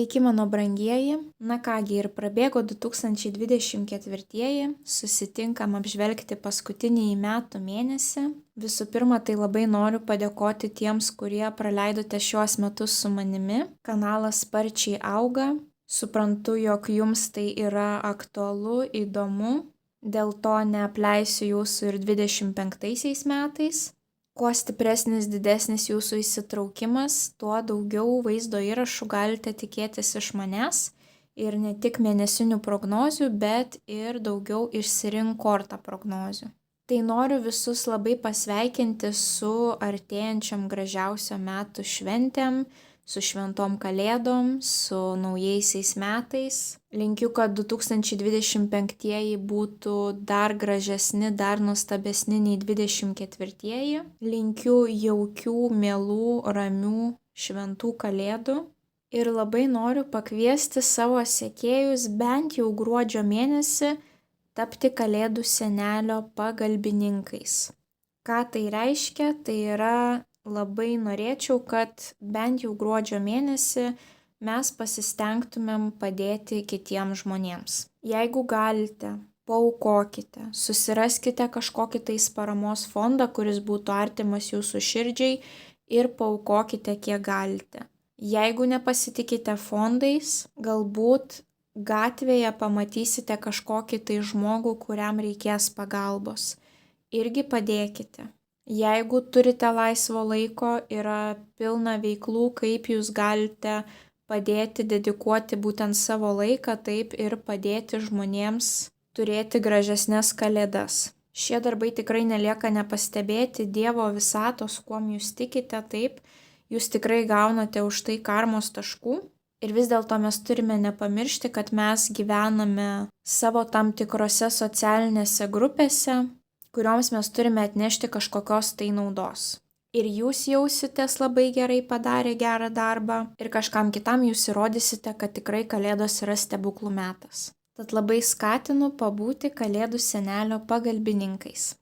Sveiki mano brangieji. Na kągi, ir prabėgo 2024, susitinkam apžvelgti paskutinįjį metų mėnesį. Visų pirma, tai labai noriu padėkoti tiems, kurie praleidote šiuos metus su manimi. Kanalas sparčiai auga. Suprantu, jog jums tai yra aktualu, įdomu. Dėl to neapleisiu jūsų ir 25 metais. Kuo stipresnis, didesnis jūsų įsitraukimas, tuo daugiau vaizdo įrašų galite tikėtis iš manęs. Ir ne tik mėnesinių prognozių, bet ir daugiau išsirink kortą prognozių. Tai noriu visus labai pasveikinti su artėjančiam gražiausio metų šventėm, su šventom kalėdom, su naujaisiais metais. Linkiu, kad 2025 būtų dar gražesni, dar nuostabesni nei 2024. Linkiu jaukių, mielų, ramių, šventų kalėdų. Ir labai noriu pakviesti savo sekėjus bent jau gruodžio mėnesį tapti Kalėdų senelio pagalbininkais. Ką tai reiškia? Tai yra labai norėčiau, kad bent jau gruodžio mėnesį mes pasistengtumėm padėti kitiems žmonėms. Jeigu galite, paaukokite, susiraskite kažkokį tais paramos fondą, kuris būtų artimas jūsų širdžiai ir paaukokite kiek galite. Jeigu nepasitikite fondais, galbūt gatvėje pamatysite kažkokį tai žmogų, kuriam reikės pagalbos. Irgi padėkite. Jeigu turite laisvo laiko, yra pilna veiklų, kaip jūs galite padėti, dedikuoti būtent savo laiką, taip ir padėti žmonėms turėti gražesnes kalėdas. Šie darbai tikrai nelieka nepastebėti, Dievo visatos, kuom jūs tikite, taip, jūs tikrai gaunate už tai karmos taškų. Ir vis dėlto mes turime nepamiršti, kad mes gyvename savo tam tikrose socialinėse grupėse, kurioms mes turime atnešti kažkokios tai naudos. Ir jūs jausitės labai gerai padarę gerą darbą ir kažkam kitam jūs įrodysite, kad tikrai Kalėdos yra stebuklų metas. Tad labai skatinu pabūti Kalėdų senelio pagalbininkais.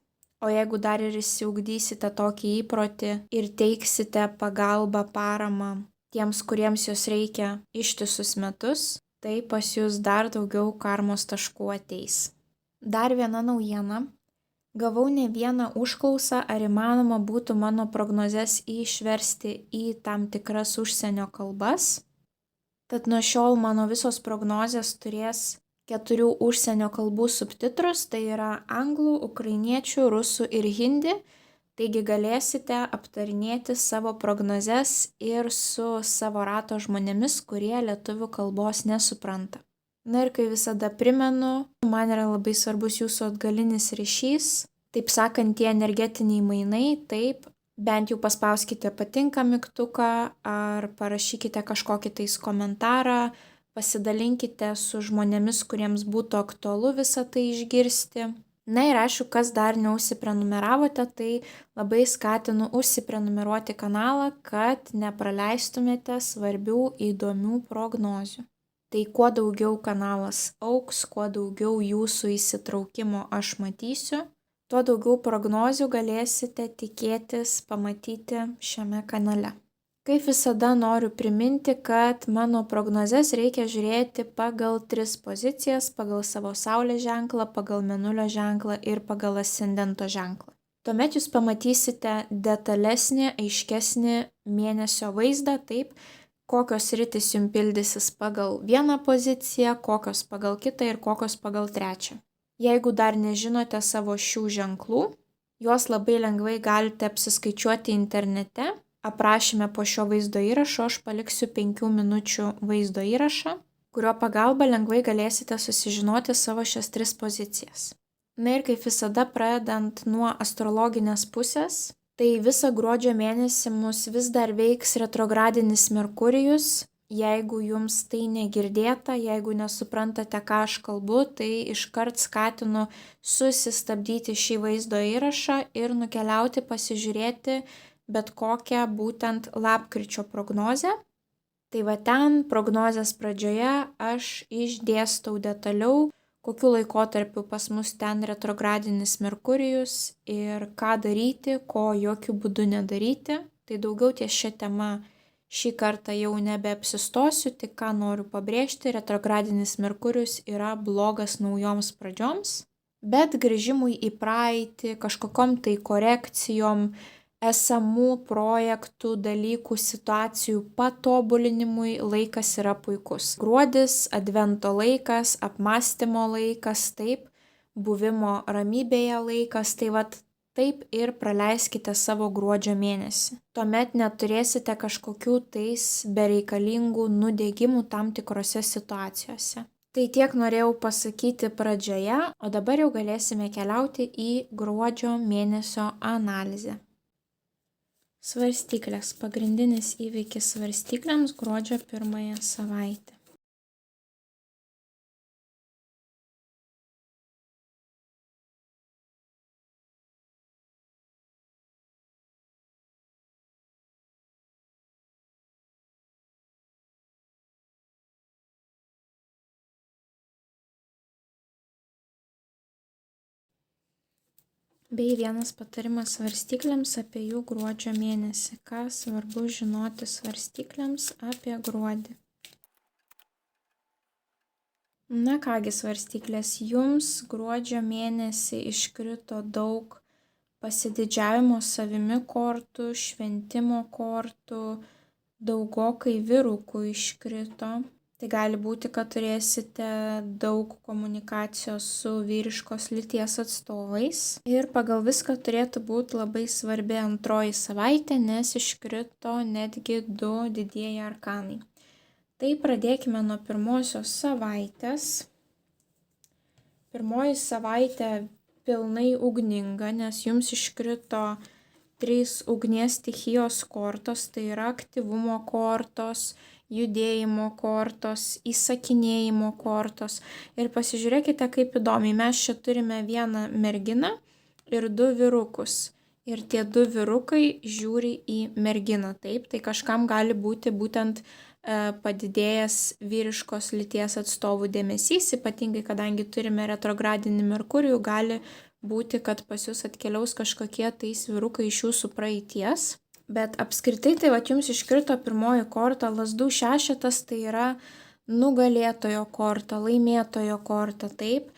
O jeigu dar ir išsiugdysite tokį įprotį ir teiksite pagalbą, paramą tiems, kuriems jos reikia ištisus metus, tai pas jūs dar daugiau karmos taškų ateis. Dar viena naujiena. Gavau ne vieną užklausą, ar įmanoma būtų mano prognozes išversti į tam tikras užsienio kalbas. Tad nuo šiol mano visos prognozės turės 4 užsienio kalbų subtitrus, tai yra anglų, ukrainiečių, rusų ir hindi. Taigi galėsite aptarinėti savo prognozes ir su savo rato žmonėmis, kurie lietuvių kalbos nesupranta. Na ir kai visada primenu, man yra labai svarbus jūsų atgalinis ryšys, taip sakant, tie energetiniai mainai, taip, bent jau paspauskite patinka mygtuką ar parašykite kažkokį tais komentarą, pasidalinkite su žmonėmis, kuriems būtų aktualu visą tai išgirsti. Na ir aišku, kas dar neužsiprenumeravote, tai labai skatinu užsiprenumeruoti kanalą, kad nepraleistumėte svarbių įdomių prognozių. Tai kuo daugiau kanalas augs, kuo daugiau jūsų įsitraukimo aš matysiu, tuo daugiau prognozių galėsite tikėtis pamatyti šiame kanale. Kaip visada noriu priminti, kad mano prognozes reikia žiūrėti pagal 3 pozicijas, pagal savo saulės ženklą, pagal mėnulio ženklą ir pagal ascendento ženklą. Tuomet jūs pamatysite detalesnį, aiškesnį mėnesio vaizdą, taip, kokios sritys jums pildysis pagal vieną poziciją, kokios pagal kitą ir kokios pagal trečią. Jeigu dar nežinote savo šių ženklų, juos labai lengvai galite apsiskaičiuoti internete. Aprašyme po šio vaizdo įrašo aš paliksiu 5 minučių vaizdo įrašą, kurio pagalba lengvai galėsite susižinoti savo šias 3 pozicijas. Na ir kaip visada pradedant nuo astrologinės pusės, tai visą gruodžio mėnesį mus vis dar veiks retrogradinis Merkurijus. Jeigu jums tai negirdėta, jeigu nesuprantate, ką aš kalbu, tai iškart skatinu susistabdyti šį vaizdo įrašą ir nukeliauti pasižiūrėti bet kokią būtent lapkričio prognozę. Tai va ten prognozės pradžioje aš išdėstau detaliau, kokiu laikotarpiu pas mus ten retrogradinis Merkurijus ir ką daryti, ko jokių būdų nedaryti. Tai daugiau ties šią temą Šį kartą jau nebeapsistosiu, tik ką noriu pabrėžti, retrogradinis Merkurijus yra blogas naujoms pradžioms, bet grįžimui į praeitį, kažkokiom tai korekcijom, esamų projektų, dalykų, situacijų patobulinimui laikas yra puikus. Gruodis, advento laikas, apmąstymo laikas, taip, buvimo ramybėje laikas, tai vat taip ir praleiskite savo gruodžio mėnesį. Tuomet neturėsite kažkokių tais bereikalingų nudegimų tam tikrose situacijose. Tai tiek norėjau pasakyti pradžioje, o dabar jau galėsime keliauti į gruodžio mėnesio analizę. Svarstyklės. Pagrindinis įvykis svarstyklėms gruodžio 1 savaitę. Bei vienas patarimas svarstyklėms apie jų gruodžio mėnesį. Ką svarbu žinoti svarstyklėms apie gruodį. Na kągi svarstyklės, jums gruodžio mėnesį iškrito daug pasididžiavimo savimi kortų, šventimo kortų, daugokai vyrukų iškrito. Tai gali būti, kad turėsite daug komunikacijos su vyriškos lyties atstovais. Ir pagal viską turėtų būti labai svarbi antroji savaitė, nes iškrito netgi 2 didieji arkanai. Tai pradėkime nuo pirmosios savaitės. Pirmoji savaitė pilnai ugninga, nes jums iškrito 3 ugnies stichijos kortos, tai yra aktyvumo kortos, judėjimo kortos, įsakinėjimo kortos. Ir pasižiūrėkite, kaip įdomiai. Mes čia turime vieną merginą ir 2 vyrukus. Ir tie 2 vyrukai žiūri į merginą. Taip, tai kažkam gali būti būtent padidėjęs vyriškos lyties atstovų dėmesys, ypatingai kadangi turime retrogradinį Merkurijų, gali būti, kad pas jūs atkeliaus kažkokie tais vyrukai iš jūsų praeities. Bet apskritai tai vat jums iškrito pirmoji korta, lazdų šešetas, tai yra nugalėtojo korta, laimėtojo korta, taip.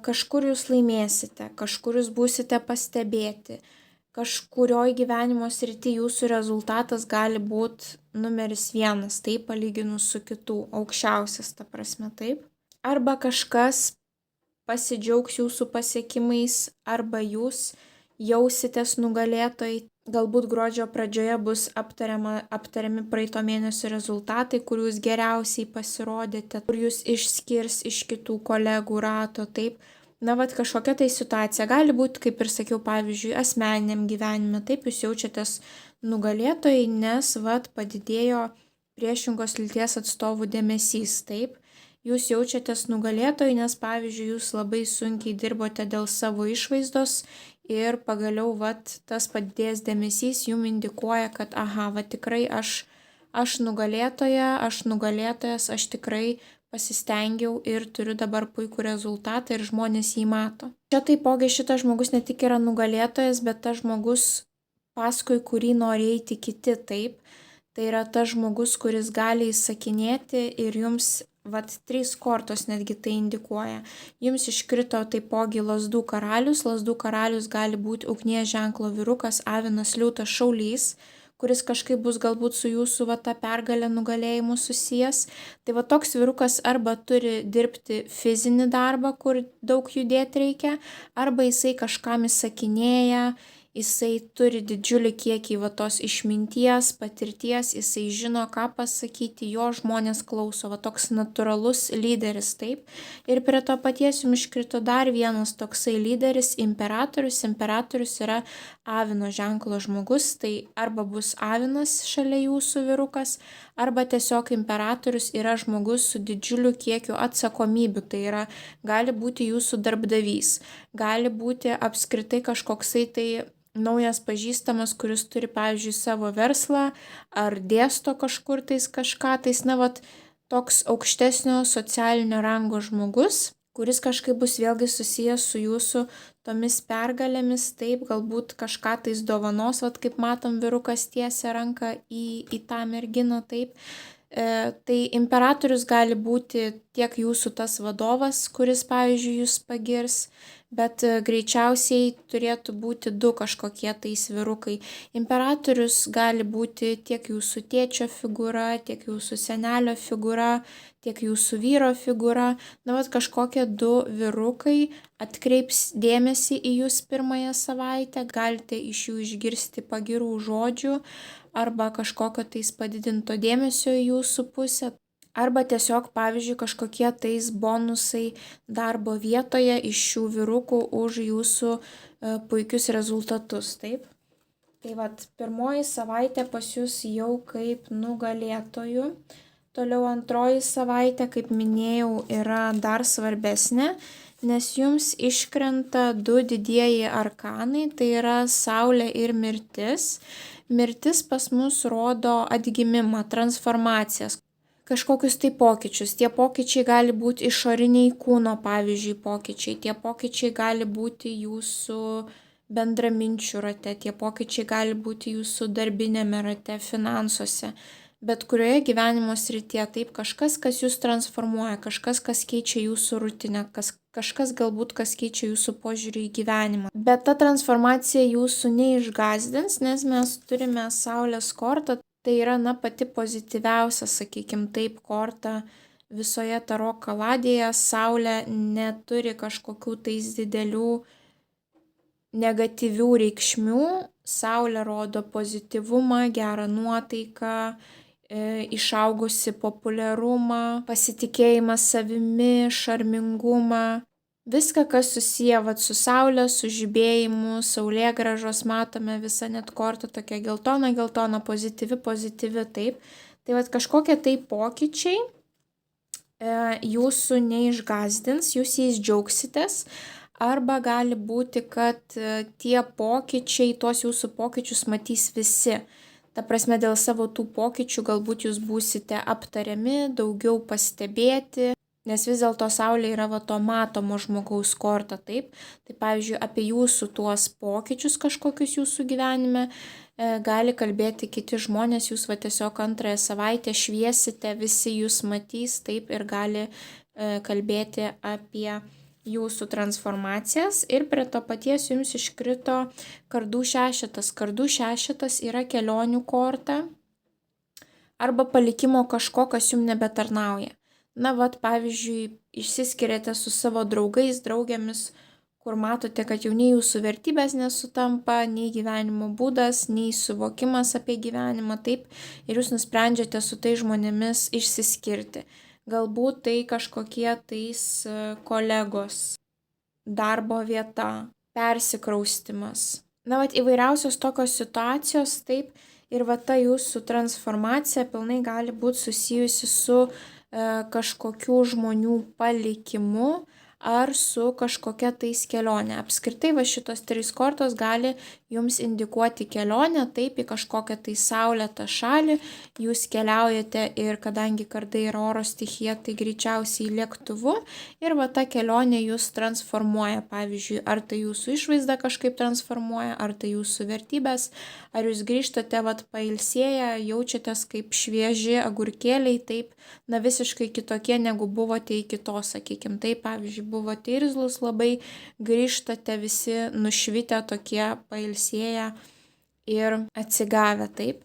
Kažkur jūs laimėsite, kažkur jūs būsite pastebėti, kažkurioj gyvenimo srity jūsų rezultatas gali būti numeris 1, taip, palyginus su kitų, aukščiausias, ta prasme, taip. Arba kažkas pasidžiaugs jūsų pasiekimais, arba jūs jausitės nugalėtojai. Galbūt gruodžio pradžioje bus aptariami praeito mėnesio rezultatai, kur jūs geriausiai pasirodėte, kur jūs išskirs iš kitų kolegų rato, taip. Na, vat kažkokia tai situacija gali būti, kaip ir sakiau, pavyzdžiui, asmeniniam gyvenime, taip jūs jaučiatės nugalėtojai, nes vat padidėjo priešingos lyties atstovų dėmesys, taip. Jūs jaučiatės nugalėtojai, nes pavyzdžiui, jūs labai sunkiai dirbote dėl savo išvaizdos ir pagaliau vat tas padidėjęs dėmesys jum indikuoja, kad aha, va tikrai aš nugalėtoja, aš nugalėtojas, aš tikrai pasistengiau ir turiu dabar puikų rezultatą ir žmonės jį mato. Čia taipogi šitas žmogus ne tik yra nugalėtojas, bet tas žmogus, paskui kurį nori eiti kiti, taip. Tai yra tas žmogus, kuris gali įsakinėti ir jums vat 3 kortos netgi tai indikuoja. Jums iškrito taipogi lazdų karalius. Lazdų karalius gali būti ugnies ženklo vyrukas, avinas, liūtas, šaulys, kuris kažkaip bus galbūt su jūsų va ta pergalė nugalėjimu susijęs. Tai va toks vyrukas arba turi dirbti fizinį darbą, kur daug judėti reikia, arba jisai kažkam įsakinėja, jisai turi didžiulį kiekį va tos išminties, patirties, jisai žino, ką pasakyti, jo žmonės klauso, va toks natūralus lyderis, taip. Ir prie to paties jums iškrito dar vienas toksai lyderis, imperatorius. Imperatorius yra avino ženklo žmogus, tai arba bus avinas šalia jūsų vyrukas, arba tiesiog imperatorius yra žmogus su didžiuliu kiekiu atsakomybių, tai yra gali būti jūsų darbdavys, gali būti apskritai kažkoksai tai naujas pažįstamas, kuris turi, pavyzdžiui, savo verslą ar dėsto kažkur tais kažką tais, na, vat, toks aukštesnio socialinio rango žmogus, kuris kažkaip bus vėlgi susijęs su jūsų tomis pergalėmis, taip, galbūt kažką tais dovanos, vat kaip matom, vyrukas tiesia ranką į tą merginą, taip. Tai imperatorius gali būti tiek jūsų tas vadovas, kuris, pavyzdžiui, jūs pagirs, bet greičiausiai turėtų būti du kažkokie tais vyrukai. Imperatorius gali būti tiek jūsų tėčio figūra, tiek jūsų senelio figūra, tiek jūsų vyro figūra. Na, vat kažkokie du vyrukai atkreips dėmesį į jūs pirmąją savaitę, galite iš jų išgirsti pagirų žodžių arba kažkokio tais padidinto dėmesio į jūsų pusę. Arba tiesiog, pavyzdžiui, kažkokie tais bonusai darbo vietoje iš šių vyrukų už jūsų puikius rezultatus, taip? Tai vat, pirmoji savaitė pas jūs jau kaip nugalėtojų. Toliau antroji savaitė, kaip minėjau, yra dar svarbesnė, nes jums iškrenta du didieji arkanai, tai yra Saulė ir mirtis. Mirtis pas mus rodo atgimimą, transformacijas, kažkokius tai pokyčius. Tie pokyčiai gali būti išoriniai kūno, pavyzdžiui, pokyčiai. Tie pokyčiai gali būti jūsų bendraminčių rate, tie pokyčiai gali būti jūsų darbinėme rate, finansuose. Bet kurioje gyvenimo srityje, taip, kažkas, kas jūs transformuoja, kažkas, kas keičia jūsų rutinę, kažkas galbūt, kas keičia jūsų požiūrį į gyvenimą. Bet ta transformacija jūsų neišgąsdins, nes mes turime Saulės kortą, tai yra, pati pozityviausia, sakykim, taip, korta visoje taro kaladėje. Saulė neturi kažkokių tais didelių negatyvių reikšmių. Saulė rodo pozityvumą, gerą nuotaiką, išaugusi populiarumą, pasitikėjimą savimi, šarmingumą. Viską, kas susiję su Saulė, su žibėjimu, saulėgrąžos, matome visą net kortą tokia geltona, pozityvi, taip. Tai kažkokie tai pokyčiai jūsų neišgąsdins, jūs jais džiaugsitės. Arba gali būti, kad tie pokyčiai, tuos jūsų pokyčius matys visi. Ta prasme, dėl savo tų pokyčių galbūt jūs būsite aptariami, daugiau pastebėti, nes vis dėlto Saulė yra to matomo žmogaus korta, taip. Tai pavyzdžiui, apie jūsų tuos pokyčius kažkokius jūsų gyvenime gali kalbėti kiti žmonės, jūs tiesiog antrąją savaitę šviesite, visi jūs matys, taip, ir gali kalbėti apie jūsų transformacijas. Ir prie to paties jums iškrito kardų šešetas. Kardų šešetas yra kelionių korta arba palikimo kažko, kas jums nebetarnauja. Pavyzdžiui, išsiskiriate su savo draugais, draugėmis, kur matote, kad jau nei jūsų vertybės nesutampa, nei gyvenimo būdas, nei suvokimas apie gyvenimą, taip, ir jūs nusprendžiate su tai žmonėmis išsiskirti. Galbūt tai kažkokie tais kolegos, darbo vieta, persikraustimas. Įvairiausios tokios situacijos, taip, ir ta jūsų transformacija pilnai gali būti susijusi su kažkokių žmonių palikimu ar su kažkokia tais kelionė. Apskritai šitos trys kortos gali jums indikuoti kelionę, taip, į kažkokią tai saulėtą šalį. Jūs keliaujate ir kadangi kardai yra oro stichija, tai greičiausiai lėktuvu. Ir ta kelionė jūs transformuoja. Pavyzdžiui, ar tai jūsų išvaizda kažkaip transformuoja, ar tai jūsų vertybės, ar jūs grįžtate pailsėję, jaučiatės kaip švieži agurkėliai, taip, visiškai kitokie negu buvote iki to, sakykim. Taip, pavyzdžiui, buvote irzlus labai, grįžtate visi nušvitę, tokie pailsėję ir atsigavę, taip.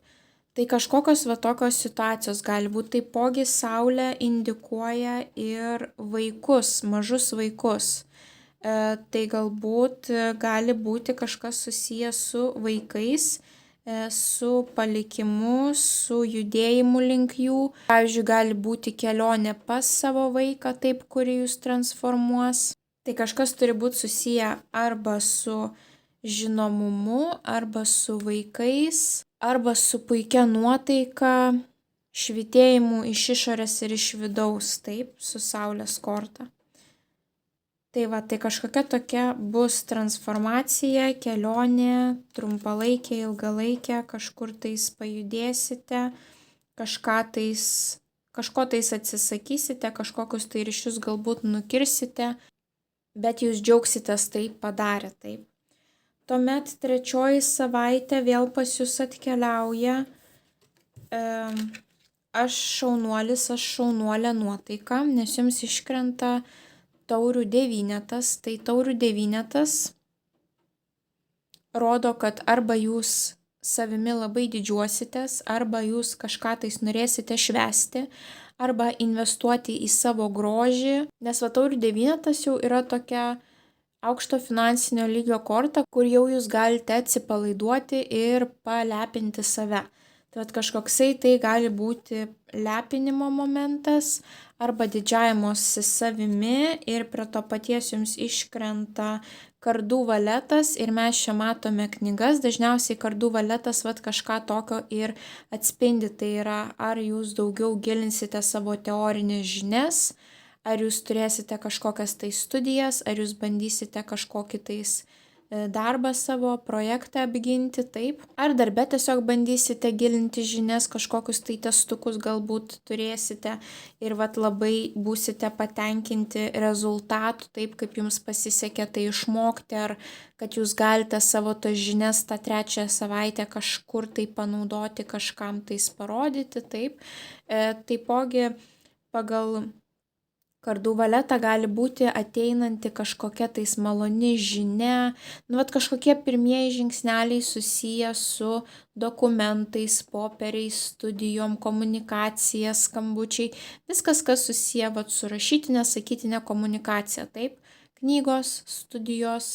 Tai kažkokios tokios situacijos gali būti. Taipogi Saulė indikuoja ir vaikus, mažus vaikus. Tai galbūt gali būti kažkas susijęs su vaikais, su palikimu, su judėjimu link jų. Pavyzdžiui, gali būti kelionė pas savo vaiką, taip, kuri jūs transformuos. Tai kažkas turi būti susiję arba su žinomumu, arba su vaikais, arba su puikia nuotaika, švytėjimu iš išorės ir iš vidaus, taip, su Saulės korta. Tai tai kažkokia tokia bus transformacija, kelionė, trumpalaikė, ilgalaikė, kažkur tais pajudėsite, kažką tais kažko tais atsisakysite, kažkokius tai ryšius galbūt nukirsite, bet jūs džiaugsitės tai padarę taip. Tuomet trečioji savaitė vėl pas jūs atkeliauja aš šaunuolis, aš šaunuolė nuotaika, nes jums iškrenta taurių devynetas. Tai taurių devynetas rodo, kad arba jūs savimi labai didžiuositės, arba jūs kažką tais norėsite švęsti, arba investuoti į savo grožį, nes va taurių devynetas jau yra tokia aukšto finansinio lygio korta, kur jau jūs galite atsipalaiduoti ir palepinti save. Tai vat kažkoksai tai gali būti lepinimo momentas arba didžiavimosi savimi ir prie to paties jums iškrenta kardų valetas ir mes čia matome knygas, dažniausiai kardų valetas vat kažką tokio ir atspindi, tai yra ar jūs daugiau gilinsite savo teorinės žinias, ar jūs turėsite kažkokias tai studijas, ar jūs bandysite kažkokį tais darbą savo projektą apginti, taip. Ar darbe tiesiog bandysite gilinti žinias, kažkokius tai testukus galbūt turėsite ir vat labai būsite patenkinti rezultatų, taip kaip jums pasisekė tai išmokti, ar kad jūs galite savo tas žinias tą trečią savaitę kažkur tai panaudoti, kažkam tais parodyti, taip. Taipogi pagal kardų valetą gali būti ateinanti kažkokia tais maloni žinia, vat kažkokie pirmieji žingsneliai susiję su dokumentais, popieriais, studijom, komunikacija, skambučiai, viskas, kas susiję vat su rašytinė, sakytinė komunikacija, taip, knygos, studijos,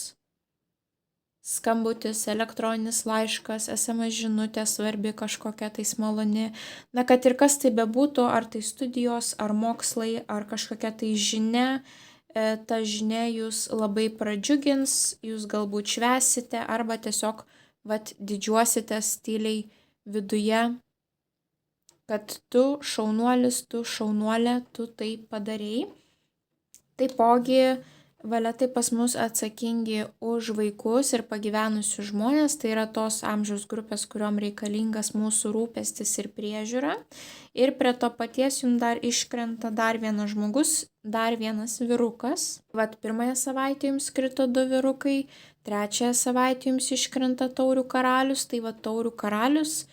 skambutis, elektroninis laiškas, SMS žinutė svarbi kažkokia tais maloni. Na, kad ir kas tai bebūtų, ar tai studijos, ar mokslai, ar kažkokia tai žinia, ta žinia jūs labai pradžiugins, jūs galbūt švęsite, arba tiesiog vat didžiuositės tyliai viduje, kad tu šaunuolis, tu šaunuolė, tu tai padarei. Taipogi valetai pas mus atsakingi už vaikus ir pagyvenusius žmonės, tai yra tos amžiaus grupės, kuriuom reikalingas mūsų rūpestis ir priežiūra. Ir prie to paties jums dar iškrenta dar vienas žmogus, dar vienas vyrukas. Vat pirmąją savaitę jums krito 2 vyrukai, trečiąją savaitę jums iškrenta taurių karalius, tai vat taurių karalius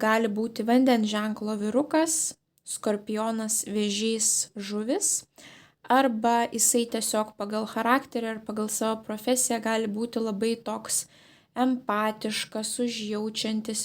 gali būti vandens ženklo vyrukas, skorpionas, vėžys, žuvis. Arba jisai tiesiog pagal charakterį ar pagal savo profesiją gali būti labai toks empatiškas, užjaučiantis,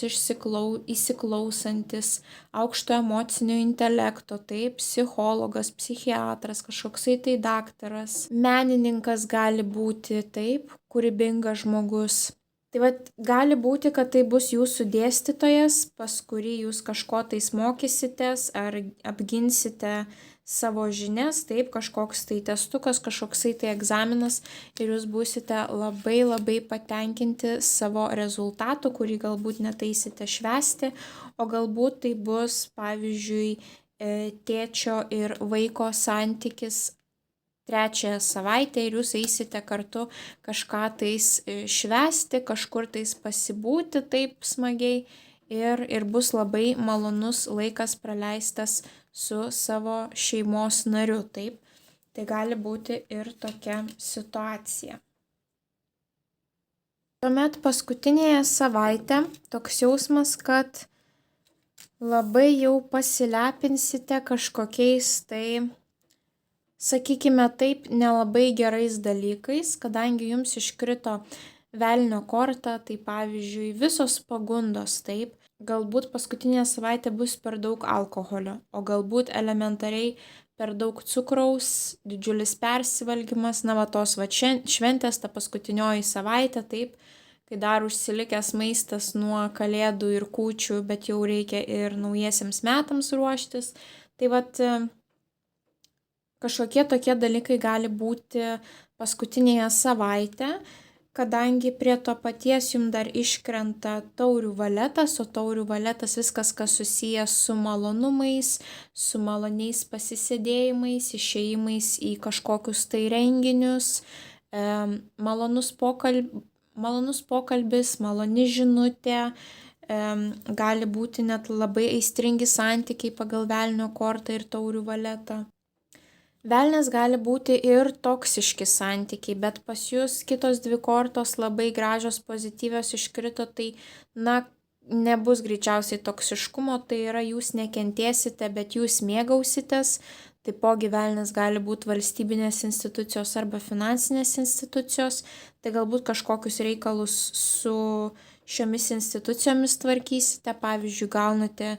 įsiklausantis, aukšto emocinio intelekto, taip, psichologas, psichiatras, kažkoksai tai daktaras, menininkas gali būti, taip, kūrybingas žmogus. Tai vat gali būti, kad tai bus jūsų dėstytojas, pas kurį jūs kažko tais mokysitės ar apginsite savo žinias, taip, kažkoks tai testukas, kažkoksai tai egzaminas ir jūs būsite labai labai patenkinti savo rezultatu, kurį galbūt neteisite švęsti, o galbūt tai bus, pavyzdžiui, tėčio ir vaiko santykis trečiąją savaitę ir jūs eisite kartu kažką tais švęsti, kažkur tais pasibūti taip smagiai ir bus labai malonus laikas praleistas su savo šeimos nariu, taip. Tai gali būti ir tokia situacija. Tuomet paskutinėje savaitę toks jausmas, kad labai jau pasilepinsite kažkokiais tai, sakykime taip, nelabai gerais dalykais, kadangi jums iškrito velnio korta, tai pavyzdžiui visos pagundos, taip. Galbūt paskutinė savaitė bus per daug alkoholio, o galbūt elementariai per daug cukraus, didžiulis persivalgymas, na va tos va šventės, ta paskutinioji savaitė, taip, kai dar užsilikęs maistas nuo kalėdų ir kūčių, bet jau reikia ir naujiesiems metams ruoštis. Tai vat kažkokie tokie dalykai gali būti paskutinėje savaitę, kadangi prie to paties jums dar iškrenta taurių valetas, o taurių valetas viskas, kas susijęs su malonumais, su maloniais pasisėdėjimais, išėjimais į kažkokius tai renginius, malonus pokalbis, maloni žinutė, gali būti net labai aistringi santykiai pagal velnio kortą ir taurių valetą. Velnias gali būti ir toksiški santykiai, bet pas jūs kitos dvi kortos labai gražios, pozityvios iškrito, tai nebus greičiausiai toksiškumo, tai yra jūs nekentėsite, bet jūs mėgausitės. Taipogi velnias gali būti valstybinės institucijos arba finansinės institucijos, tai galbūt kažkokius reikalus su šiomis institucijomis tvarkysite, pavyzdžiui, gaunate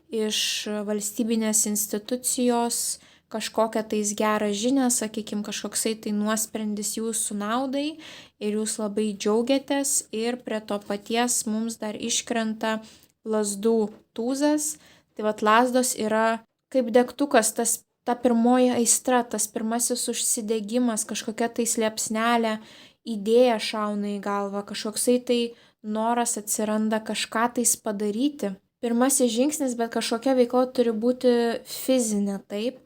iš valstybinės institucijos kažkokią tais gerą žinią, sakykime, kažkoksai tai nuosprendis jūsų naudai ir jūs labai džiaugiatės ir prie to paties mums dar iškrenta lazdų tūzas. Tai vat lazdos yra kaip degtukas, ta pirmoji aistra, tas pirmasis užsidegimas, kažkokia tai liepsnelė, idėja šauna į galvą, kažkoksai tai noras atsiranda kažką tais padaryti. Pirmasis žingsnis, bet kažkokia veikla turi būti fizinė, taip.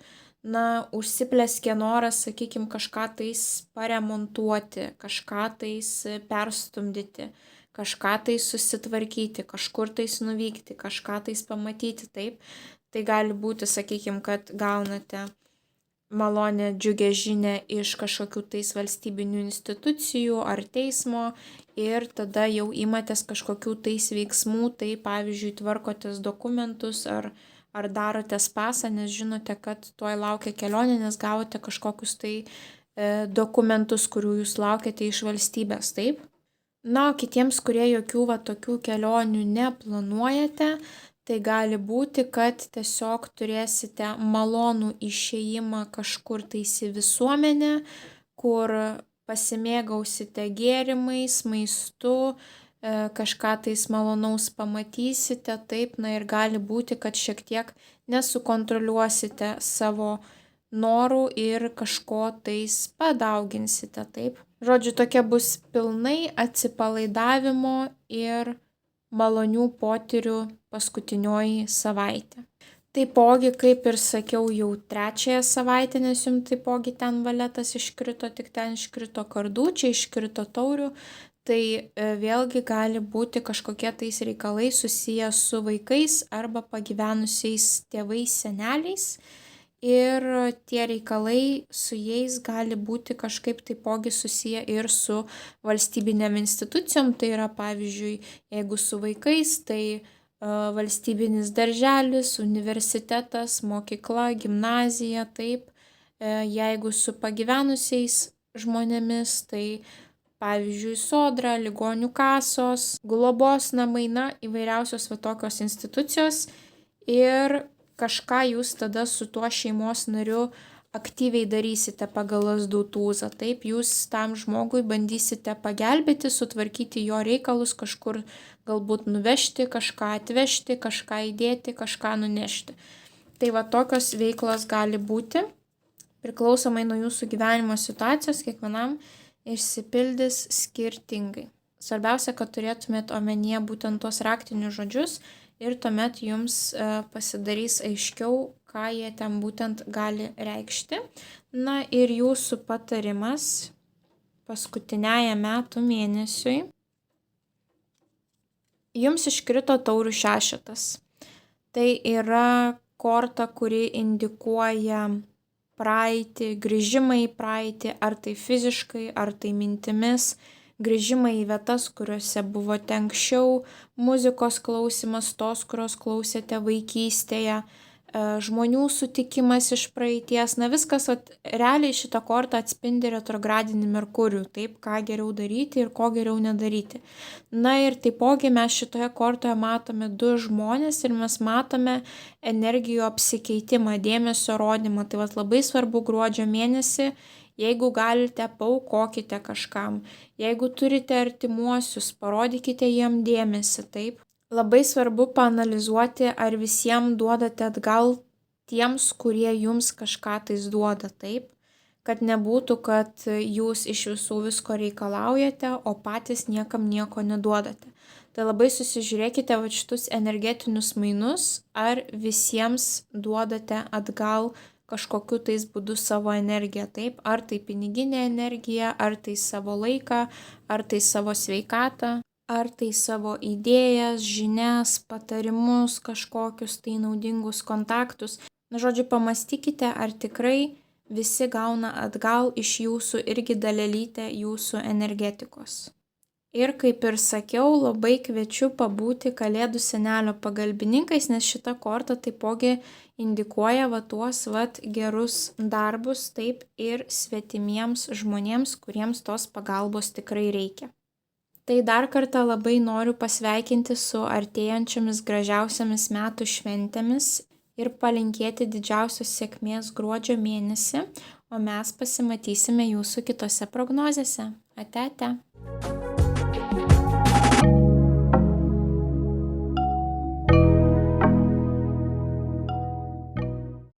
Užsipleskė noras, sakykime, kažką tais paremontuoti, kažką tais perstumdyti, kažką tais susitvarkyti, kažkur tais nuvykti, kažką tais pamatyti, taip. Tai gali būti, sakykime, kad gaunate malonę džiugę žinę iš kažkokių tais valstybinių institucijų ar teismo ir tada jau imatės kažkokių tais veiksmų, tai pavyzdžiui tvarkotės dokumentus ar darotės pasą, nes žinote, kad tuoj laukia kelionė, nes gavote kažkokius tai dokumentus, kurių jūs laukiate iš valstybės, taip. O kitiems, kurie jokių tokių kelionių neplanuojate, tai gali būti, kad tiesiog turėsite malonų išėjimą kažkur tais į visuomenę, kur pasimėgausite gėrimais, maistu, kažką tais malonaus pamatysite, taip, ir gali būti, kad šiek tiek nesukontroliuosite savo norų ir kažko tais padauginsite, taip. Žodžiu, tokia bus pilnai atsipalaidavimo ir malonių potyrių paskutinioji savaitė. Taipogi, kaip ir sakiau, jau trečiąją savaitę, nes jums taipogi ten valetas iškrito, tik ten iškrito kardų, čia iškrito taurių, tai vėlgi gali būti kažkokie tais reikalai susiję su vaikais arba pagyvenusiais tėvais, seneliais. Ir tie reikalai su jais gali būti kažkaip taipogi susiję ir su valstybinėm institucijom. Tai yra, pavyzdžiui, jeigu su vaikais, tai valstybinis darželis, universitetas, mokykla, gimnazija, taip. Jeigu su pagyvenusiais žmonėmis, tai pavyzdžiui, sodra, ligonių kasos, globos namai, įvairiausios tokios institucijos ir kažką jūs tada su tuo šeimos nariu aktyviai darysite pagal lazdų tūzą. Taip, jūs tam žmogui bandysite pagelbėti, sutvarkyti jo reikalus, kažkur galbūt nuvežti, kažką atvežti, kažką įdėti, kažką nunešti. Tai tokios veiklos gali būti, priklausomai nuo jūsų gyvenimo situacijos, kiekvienam išsipildys skirtingai. Svarbiausia, kad turėtumėt omenyje būtent tuos raktinius žodžius ir tuomet jums pasidarys aiškiau, ką jie ten būtent gali reikšti. Ir jūsų patarimas paskutiniajam metų mėnesiui. Jums iškrito taurių šešetas. Tai yra korta, kuri indikuoja praeitį, grįžimą į praeitį, ar tai fiziškai, ar tai mintimis, grįžimą į vietas, kuriuose buvote anksčiau, muzikos klausimas, tos, kurios klausėte vaikystėje, žmonių sutikimas iš praeities, viskas realiai šitą kortą atspindi retrogradinį Merkurijų, taip, ką geriau daryti ir ko geriau nedaryti. Ir taipogi mes šitoje kortoje matome du žmonės ir mes matome energijų apsikeitimą, dėmesio rodymą. Tai labai svarbu gruodžio mėnesį, jeigu galite, paaukokite kažkam, jeigu turite artimuosius, parodykite jiem dėmesį, taip. Labai svarbu paanalizuoti, ar visiems duodate atgal tiems, kurie jums kažką tais duoda, taip, kad nebūtų, kad jūs iš visų visko reikalaujate, o patys niekam nieko neduodate. Tai labai susižiūrėkite šitus energetinius mainus, ar visiems duodate atgal kažkokiu tais būdu savo energiją, taip, ar tai piniginė energija, ar tai savo laiką, ar tai savo sveikatą. ar tai savo idėjas, žinias, patarimus, kažkokius tai naudingus kontaktus. Žodžiu, pamastykite, ar tikrai visi gauna atgal iš jūsų irgi dalelytę jūsų energetikos. Ir kaip ir sakiau, labai kviečiu pabūti Kalėdų senelio pagalbininkais, nes šita korta taipogi indikuoja tuos gerus darbus, taip ir svetimiems žmonėms, kuriems tos pagalbos tikrai reikia. Tai dar kartą labai noriu pasveikinti su artėjančiomis gražiausiamis metų šventėmis ir palinkėti didžiausios sėkmės gruodžio mėnesį, o mes pasimatysime jūsų kitose prognozėse. Ate, ate.